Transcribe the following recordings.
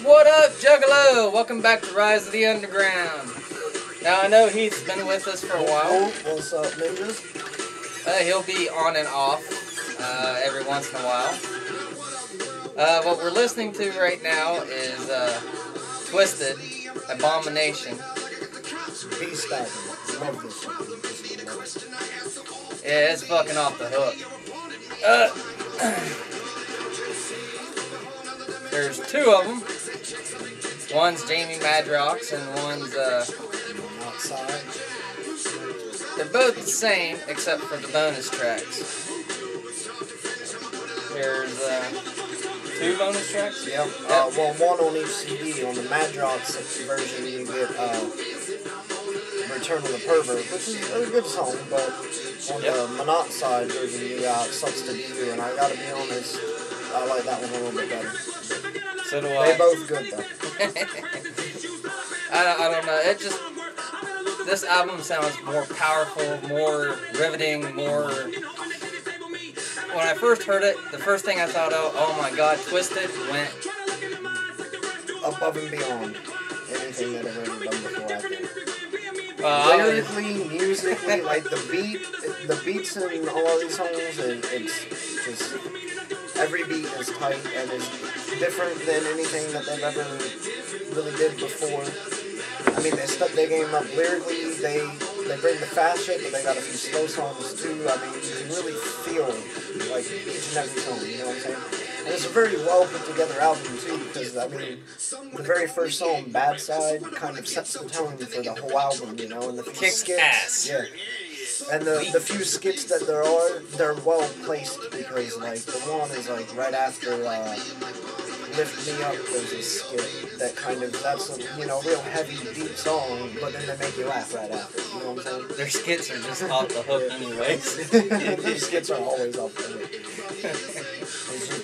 What up, Juggalo? Welcome back to Rise of the Underground. Now, I know Heath's been with us for a while. What's up, ninjas? He'll be on and off every once in a while. What we're listening to right now is Twiztid, Abomination. Beast album. Love this song. Yeah, it's fucking off the hook. There's two of them. One's Jamie Madrox and one's Outside. they're both the same except for the bonus tracks. There's two bonus tracks? Yep. Well, one on each CD. On the Madrox version, you get Return of the Pervert, which is a good song, but on the Monoxide version, you got Sucks to You, and I gotta be honest, I like that one a little bit better. So do I. They're both good, though. I don't know. It just... This album sounds more powerful, more riveting, more... When I first heard it, the first thing I thought of, oh my god, Twiztid went... above and beyond anything that I've ever done before, I think. Lyrically, musically, like the beats in all of these songs, it's just... Every beat is tight and is different than anything that they've ever really did before. I mean, they stepped their game up lyrically. They bring the fast shit, but they got a few slow songs too. I mean, you can really feel like each and every song. You know what I'm saying? And it's a very well put together album too, because I mean, the very first song, "Bad Side," kind of sets the tone for the whole album. You know, and the few Kicks ass. Yeah. And the few skits that there are, they're well placed because, like, the one is, like, right after Lift Me Up, there's a skit that kind of, that's a, you know, real heavy, deep song, but then they make you laugh right after, you know what I'm saying? Their skits are just off the hook anyways. Their skits are always off the hook.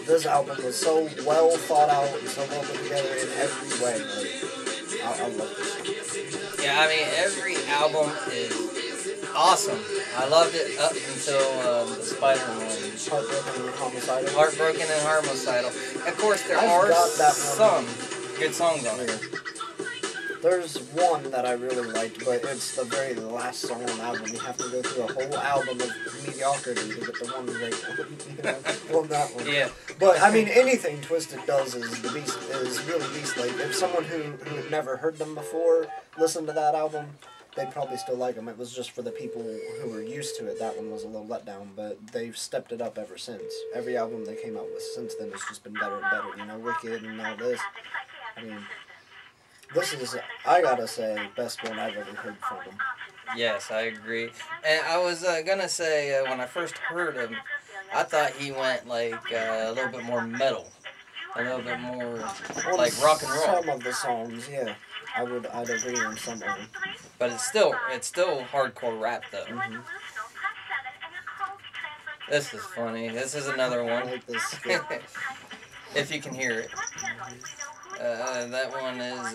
This album was so well thought out and so well put together in every way. Like, I love this. Yeah, I mean, every album is... awesome. I loved it up until the Spider one. Heartbroken and Homicidal. Heartbroken and Homicidal. Of course, there are some good songs on it. There's one that I really liked, but it's the very last song on the album. You have to go through a whole album of mediocrity to get the one great one. You know, on that one. Yeah. But I mean, anything Twiztid does is really beast-like. If someone who had never heard them before listened to that album, they'd probably still like them. It was just for the people who were used to it. That one was a little letdown, but they've stepped it up ever since. Every album they came out with since then has just been better and better. You know, Wicked and all this. I mean, this is, I gotta say, best one I've ever heard from them. Yes, I agree. And I was gonna say, when I first heard him, I thought he went like a little bit more metal. A little bit more like rock and roll. Some of the songs, yeah. I'd agree on some of them. But it's still hardcore rap though. Mm-hmm. This is funny. This is another one. I like this. If you can hear it. That one is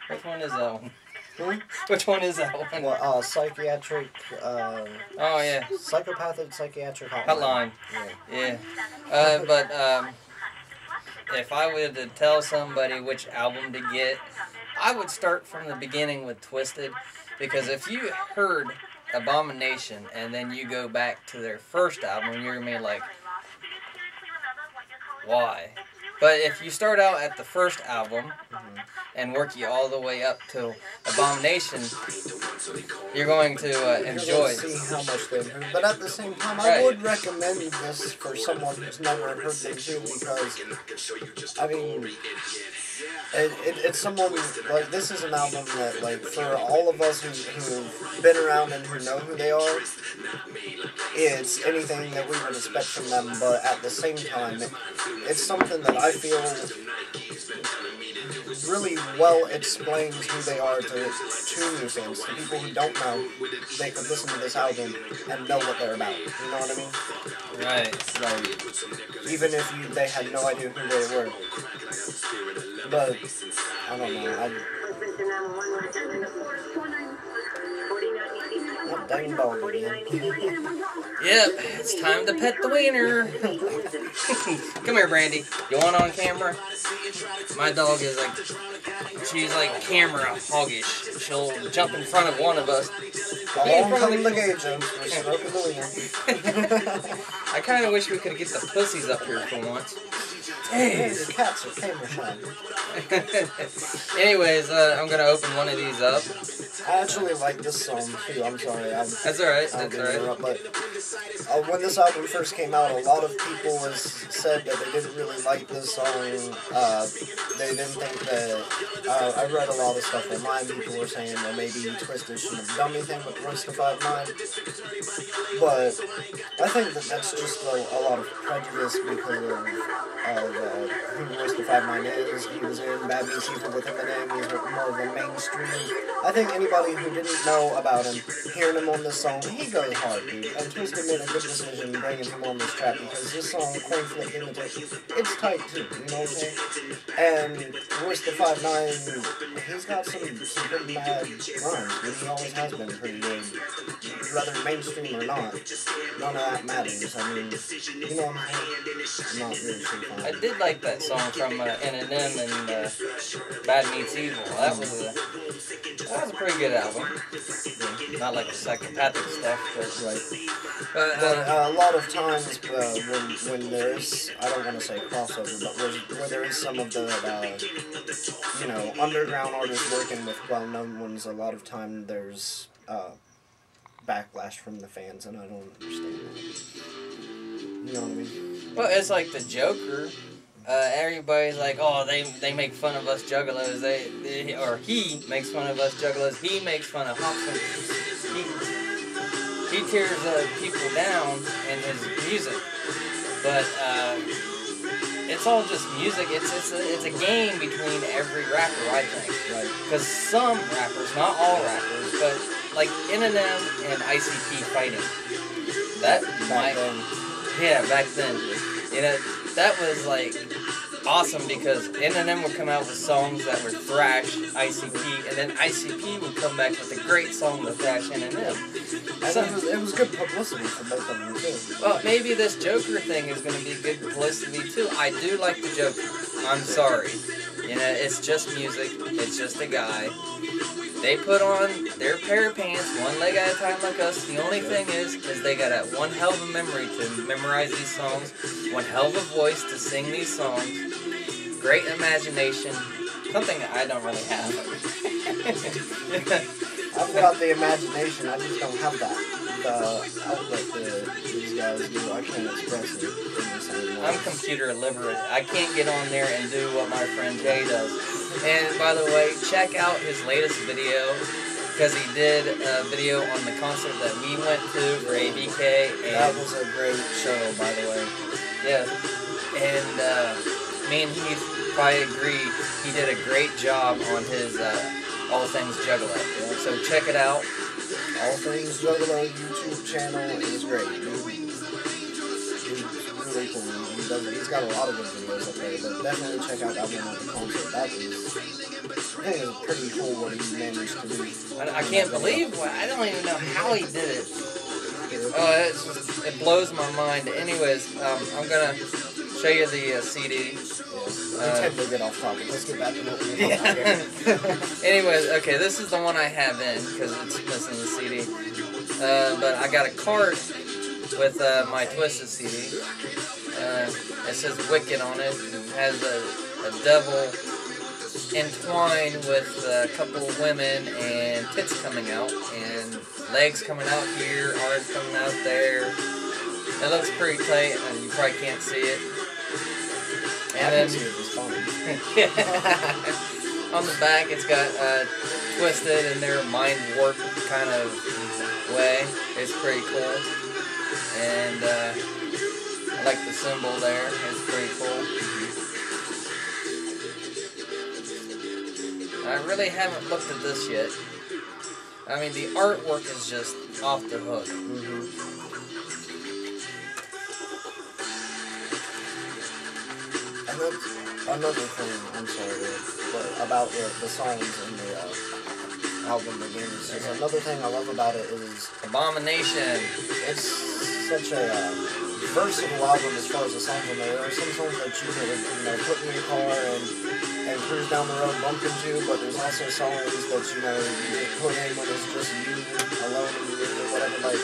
which one is that one? Which one is that one? Well, Psychiatric, oh yeah. Psychopathic, Psychiatric Hotline. Yeah. But if I were to tell somebody which album to get, I would start from the beginning with Twiztid, because if you heard Abomination and then you go back to their first album, you're going to be like, why? But if you start out at the first album and work you all the way up to Abomination, you're going to enjoy it. See how much they improved. But at the same time, I would recommend this for someone who's never heard them too, because, I mean, it's someone, like, this is an album that, like, for all of us who've been around and who know who they are, it's anything that we would expect from them, but at the same time, it's something that I feel really well explains who they are to new fans. To people who don't know, they could listen to this album and know what they're about. You know what I mean? Right. Like, even if they had no idea who they were. But, I don't know. That Dang dog again. Yep, it's time to pet the wiener. Come here, Brandy. You want on camera? My dog is like, she's like camera hoggish. She'll jump in front of one of us. Along come the gay jumps. We're smoking the wiener. I kind of wish we could get the pussies up here for once. Hey, the cats are camera shy. Anyways, I'm gonna open one of these up. I actually like this song too. I'm sorry. That's alright. That's alright. But when this album first came out, a lot of people said that they didn't really like this song. They didn't think that. I read a lot of stuff online. People were saying that maybe Twiztid shouldn't have done anything with Royce the 5'9". But I think that that's just a lot of prejudice because of who Royce the 5'9" is. He was in Bad Meets Evil with Impending. He's more of a mainstream. I think anybody who didn't know about him, hearing him on this song, he goes hard, dude. And Twiztid made a good decision bringing him on this track because this song, Coin Flip Imitation, it's tight too, you know what I'm saying? And Royce the 5'9", he's got some pretty mad rhymes, but he always has been pretty good. Whether mainstream or not, none of that matters. I mean, you know what I'm saying? Not really too fun. I did like that song from Anthem and Bad Meets Evil. That was a pretty good album. Not like the Psychopathic stuff, but a lot of times when there's, I don't want to say crossover, but where there is some of the underground artists working with well-known ones, a lot of time there's backlash from the fans, and I don't understand that. You know what I mean? Well, it's like the Joker. Everybody's like, oh, they make fun of us Juggalos. Or he makes fun of us Juggalos. He makes fun of Hopkins. He tears people down in his music. But it's all just music. It's a game between every rapper, I think. Right. Because some rappers, not all rappers, but like Eminem and ICP fighting. That might, yeah, back then, that was like awesome because Eminem would come out with songs that were thrash ICP, and then ICP would come back with a great song to thrash Eminem. And it was good publicity for both of them too. Well, maybe this Joker thing is going to be good publicity too. I do like the Joker. I'm sorry. It's just music. It's just a guy. They put on their pair of pants, one leg at a time like us. The only thing is they got a one hell of a memory to memorize these songs, one hell of a voice to sing these songs, great imagination, something I don't really have. I've got the imagination, I just don't have that. The outlet that these guys do, I can't express it in the same way. I'm computer illiterate. I can't get on there and do what my friend Jay does. And by the way, check out his latest video, because he did a video on the concert that we went to for ABK. And that was a great show, by the way. Yeah. And me and Heath probably agree he did a great job on his All Things Juggalo. Yeah. So check it out. All Things Juggalo YouTube channel is great. He's really cool. He's got a lot of good videos up there, but definitely check out that one at the concert. That is, I think it's pretty cool what he managed to do. I can't believe, I don't even know how he did it. Oh, it blows my mind. Anyways, I'm going to show you the CD. We tend to get off topic. Let's get back to what we were talking about. Anyways, okay, this is the one I have in, because it's missing the CD. But I got a card with my Twizted CD. It says Wicked on it. It has a devil entwined with a couple of women and tits coming out and legs coming out here, arms coming out there. It looks pretty tight, and you probably can't see it. And then on the back, it's got Twizted in their mind warp kind of way. It's pretty cool. And I like the symbol there. It's pretty cool. I really haven't looked at this yet. I mean, the artwork is just off the hook. And that's another thing, I'm sorry, but about the songs and album again. It's just another thing I love about it is Abomination. It's such a versatile album as far as the songs on there. There are some songs that you could put in your car and cruise down the road bumping to, but there's also songs that you put in when it's just you alone in the room or whatever. Like,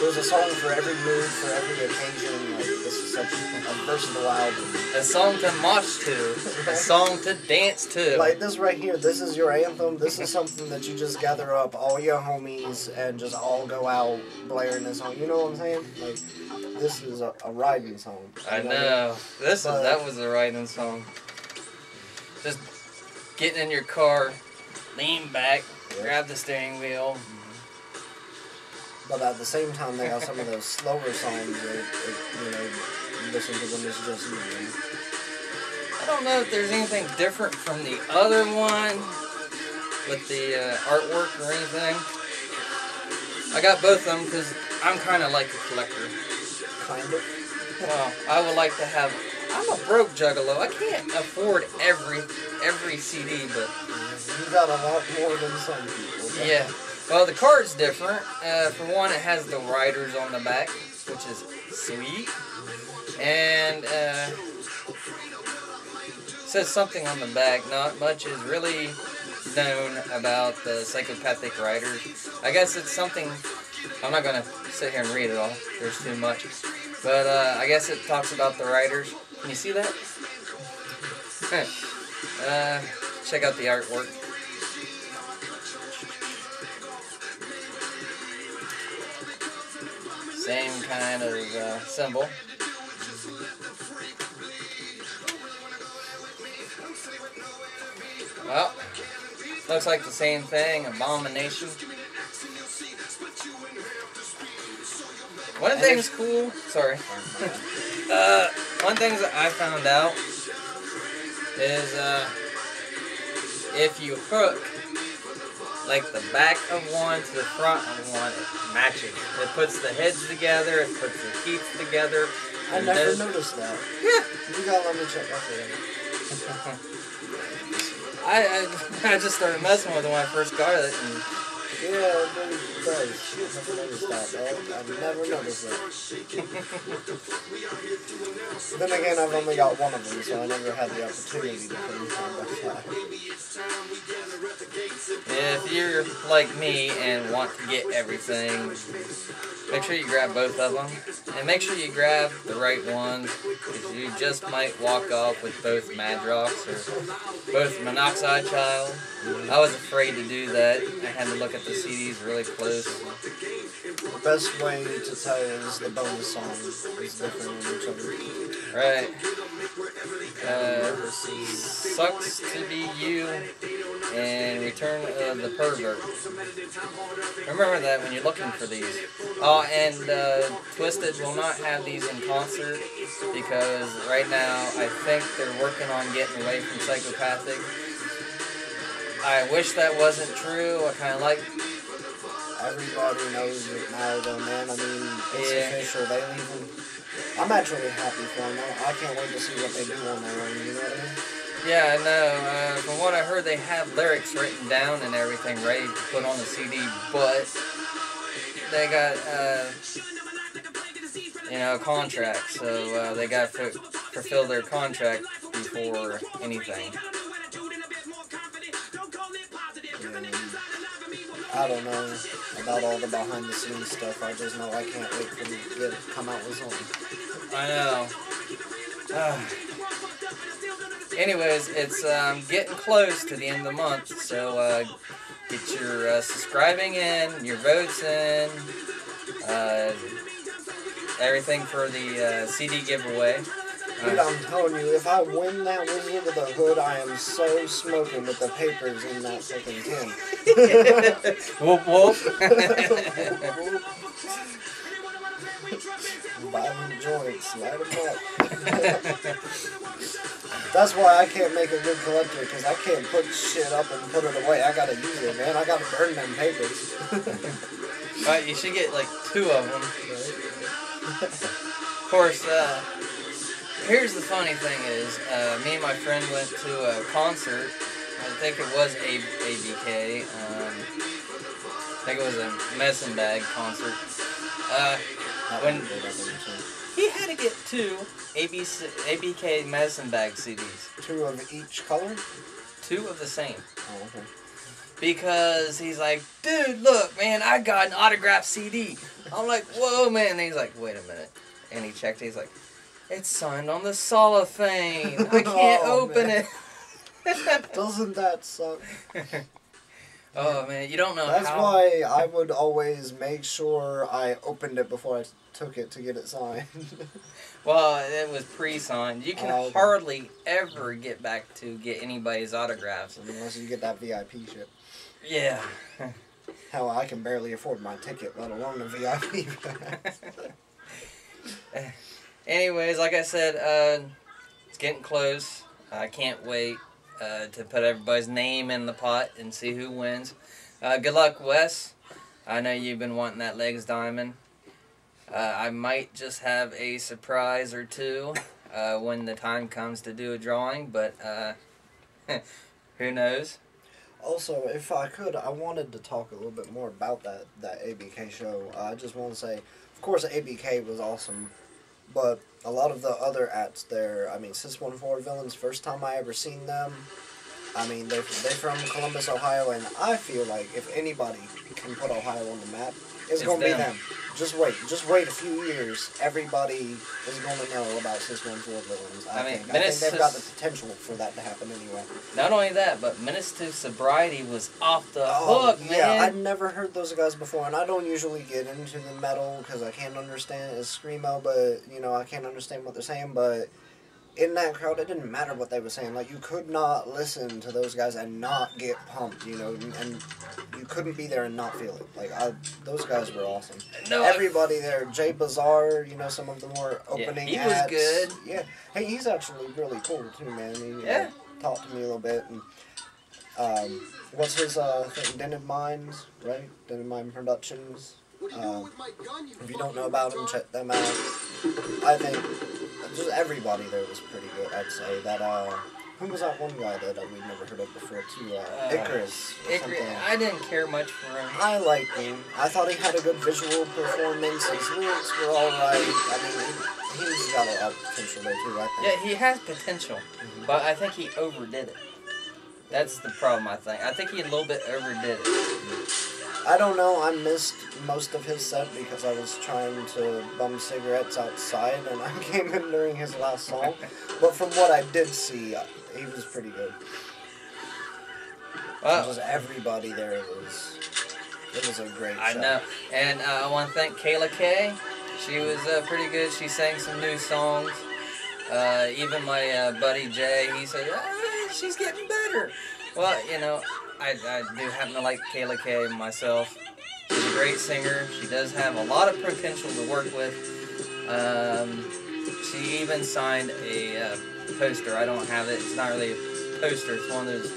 there's a song for every mood, for every occasion. Like, this is such a versatile album. A song to march to, a song to dance to. Like this right here, this is your anthem. This is something that you just gather up all your homies and just all go out blaring this song. You know what I'm saying? Like, this is a riding song. I know. That was a riding song. Just getting in your car, lean back, grab the steering wheel. But at the same time, they have some of those slower songs that, you listen to when it's just you. I don't know if there's anything different from the other one with the artwork or anything. I got both of them because I'm kind of like a collector. Kind of? Well, I would like to have... I'm a broke juggalo. I can't afford every CD, but... You got a lot more than some people. Yeah. Well, the card's different. For one, it has the riders on the back, which is sweet. And it says something on the back. Not much is really known about the psychopathic riders. I guess it's something... I'm not going to sit here and read it all. There's too much. But I guess it talks about the riders. Can you see that? Check out the artwork. Same kind of symbol. Well, looks like the same thing. Abomination. One thing's cool. Sorry. One thing that I found out is if you hook like the back of one to the front of one, it matches. It puts the heads together. It puts the teeth together. I never noticed that. Yeah. You gotta let me check that for I just started messing with it when I first got it. And yeah, it really does. Never noticed that, though. I've never noticed that. Then again, I've only got one of them, so I never had the opportunity to put them side by side. if you're like me and want to get everything, make sure you grab both of them. And make sure you grab the right ones, because you just might walk off with both Madrox or both Monoxide Child. I was afraid to do that. I had to look at the CDs really close. The best way to tell is the bonus song is different than each other. Right. Sucks to be you and Return of the Pervert. Remember that when you're looking for these. Oh, and Twiztid will not have these in concert because right now I think they're working on getting away from Psychopathic. I wish that wasn't true. I kind of like... Everybody knows it now, though, man. I mean, it's official. They leave. I'm actually happy for them. I can't wait to see what they do on their own. You know what I mean? Yeah, I know. From what I heard, they have lyrics written down and everything ready to put on the CD, but they got, a contract, so they got to fulfill their contract before anything. I don't know about all the behind the scenes stuff. I just know I can't wait for them to come out with something. I know. Anyways, it's getting close to the end of the month, so get your subscribing in, your votes in, everything for the CD giveaway. Dude, I'm telling you, if I win that Wizard of the Hood, I am so smoking with the papers in that fucking tin. Whoop whoop. Buy them joints, light them up. That's why I can't make a good collector, because I can't put shit up and put it away. I gotta use it, man. I gotta burn them papers. Right, you should get like 2 of them. Of course, here's the funny thing is, me and my friend went to a concert, think it was ABK. I think it was a Medicine Bag concert. When he had to get 2 ABK Medicine Bag CDs. 2 of each color? 2 of the same. Oh, okay. Because he's like, dude, look, man, I got an autographed CD. I'm like, whoa, man. And he's like, wait a minute. And he checked. He's like, it's signed on the cellophane. I can't open it. Doesn't that suck? Oh, man, you don't know That's how... why I would always make sure I opened it before I took it to get it signed. Well, it was pre-signed. You can hardly ever get back to get anybody's autographs. Unless you get that VIP shit. Yeah. Hell, I can barely afford my ticket, let alone the VIP pass. Anyways, like I said, it's getting close. I can't wait to put everybody's name in the pot and see who wins. Good luck, Wes. I know you've been wanting that Legs Diamond. I might just have a surprise or 2 when the time comes to do a drawing, but who knows? Also, if I could, I wanted to talk a little bit more about that ABK show. I just want to say, of course, ABK was awesome, but a lot of the other acts there, I mean, Sis14 Villains, first time I ever seen them, I mean, they're from Columbus, Ohio, and I feel like if anybody can put Ohio on the map, it's going to be them. Just wait a few years. Everybody is going to know about Sis14 Villains. I think they've got the potential for that to happen anyway. Not only that, but Menace to Sobriety was off the hook, man. Yeah, I'd never heard those guys before, and I don't usually get into the metal because I can't understand it's screamo, but, you know, I can't understand what they're saying, but in that crowd, it didn't matter what they were saying. Like, you could not listen to those guys and not get pumped, you know, and you couldn't be there and not feel it. Like, those guys were awesome. No, everybody there, Jay Bazaar, you know, some of the more opening he acts. was good. Yeah. Hey, he's actually really cool, too, man. He talked to me a little bit. And, what's his thing? Dented Minds, right? Dented Mind Productions. If you don't know about them, check them out. I think just everybody there was pretty good, I'd say. That, who was that one guy that we've never heard of before, too? Icarus. I didn't care much for him. I liked him. I thought he had a good visual performance. His lyrics were alright. I mean, he's got a lot of potential there, too, I think. Yeah, he has potential, but I think he overdid it. That's the problem, I think. I think he a little bit overdid it. I don't know, I missed most of his set because I was trying to bum cigarettes outside and I came in during his last song. But from what I did see, he was pretty good. Well, just everybody there it was a great show. I know. And I want to thank Kayla K. She was pretty good. She sang some new songs. Even my buddy Jay, he said, she's getting better. Well, you know, I do happen to like Kayla K myself. She's a great singer. She does have a lot of potential to work with. She even signed a poster. I don't have it. It's not really a poster. It's one of those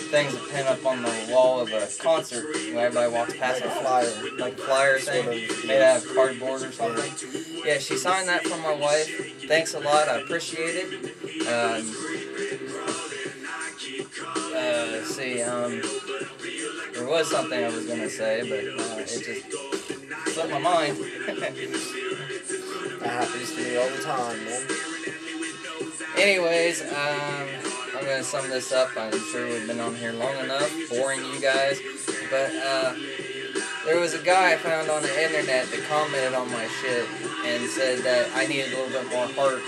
things that pin up on the wall of a concert when everybody walks past. Like a flyer. Like a flyer thing. Made out of cardboard or something. Yeah, she signed that for my wife. Thanks a lot. I appreciate it. Let's see, there was something I was going to say, but it just slipped my mind. That happens to me all the time, man. Anyways, I'm going to sum this up. I'm sure we've been on here long enough, boring you guys, but there was a guy I found on the internet that commented on my shit and said that I needed a little bit more heart.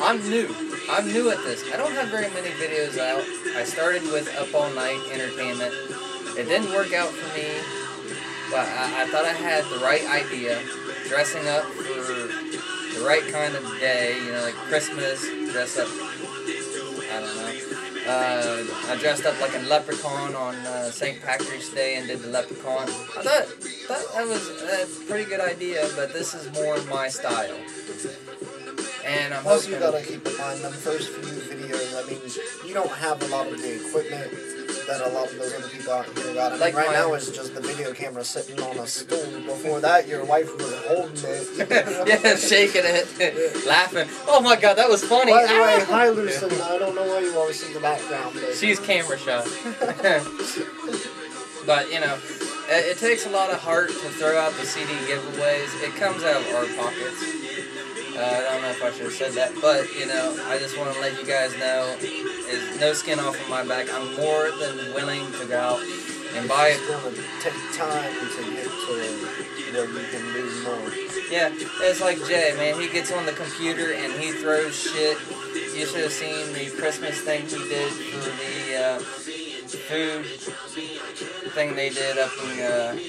I'm new at this. I don't have very many videos out. I started with Up All Night Entertainment. It didn't work out for me, but I thought I had the right idea. Dressing up for the right kind of day, you know, like Christmas, dress up, I don't know. I dressed up like a leprechaun on St. Patrick's Day and did the leprechaun. I thought that was a pretty good idea, but this is more my style. And I'm also, you gotta keep in mind, them first few videos, I mean, you don't have a lot of the equipment. that a lot of those other people out here got. Like right now it's just the video camera sitting on a stool. Before that, your wife was holding it. Yeah, shaking it, laughing. Oh my god, that was funny. By the way, hi Lucinda. I don't know why you always in the background. But she's camera shy. But, you know, it takes a lot of heart to throw out the CD giveaways. It comes out of our pockets. I don't know if I should have said that, but, you know, I just want to let you guys know, is no skin off of my back. I'm more than willing to go out and buy it. It's going to take time to get to where you can do more. Yeah, it's like Jay, man. He gets on the computer and he throws shit. You should have seen the Christmas thing he did for the food thing they did up in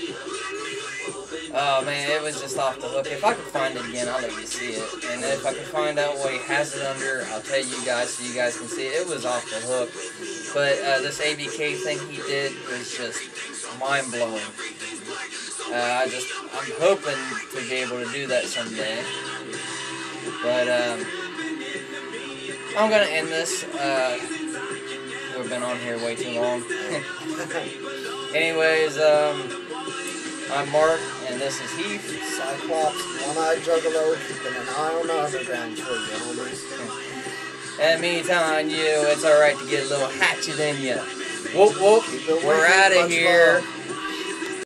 oh man, it was just off the hook. If I could find it again, I'll let you see it. And if I can find out what he has it under, I'll tell you guys so you guys can see it. It was off the hook. But this ABK thing he did was just mind-blowing. I'm hoping to be able to do that someday. But I'm gonna end this. We've been on here way too long. Anyways, I'm Mark, and this is Heath. Cyclops, one-eyed Juggalo, keeping an eye on the underground for you, homies. And me telling you, it's alright to get a little hatchet in you. Whoop whoop, we're out of here. Love.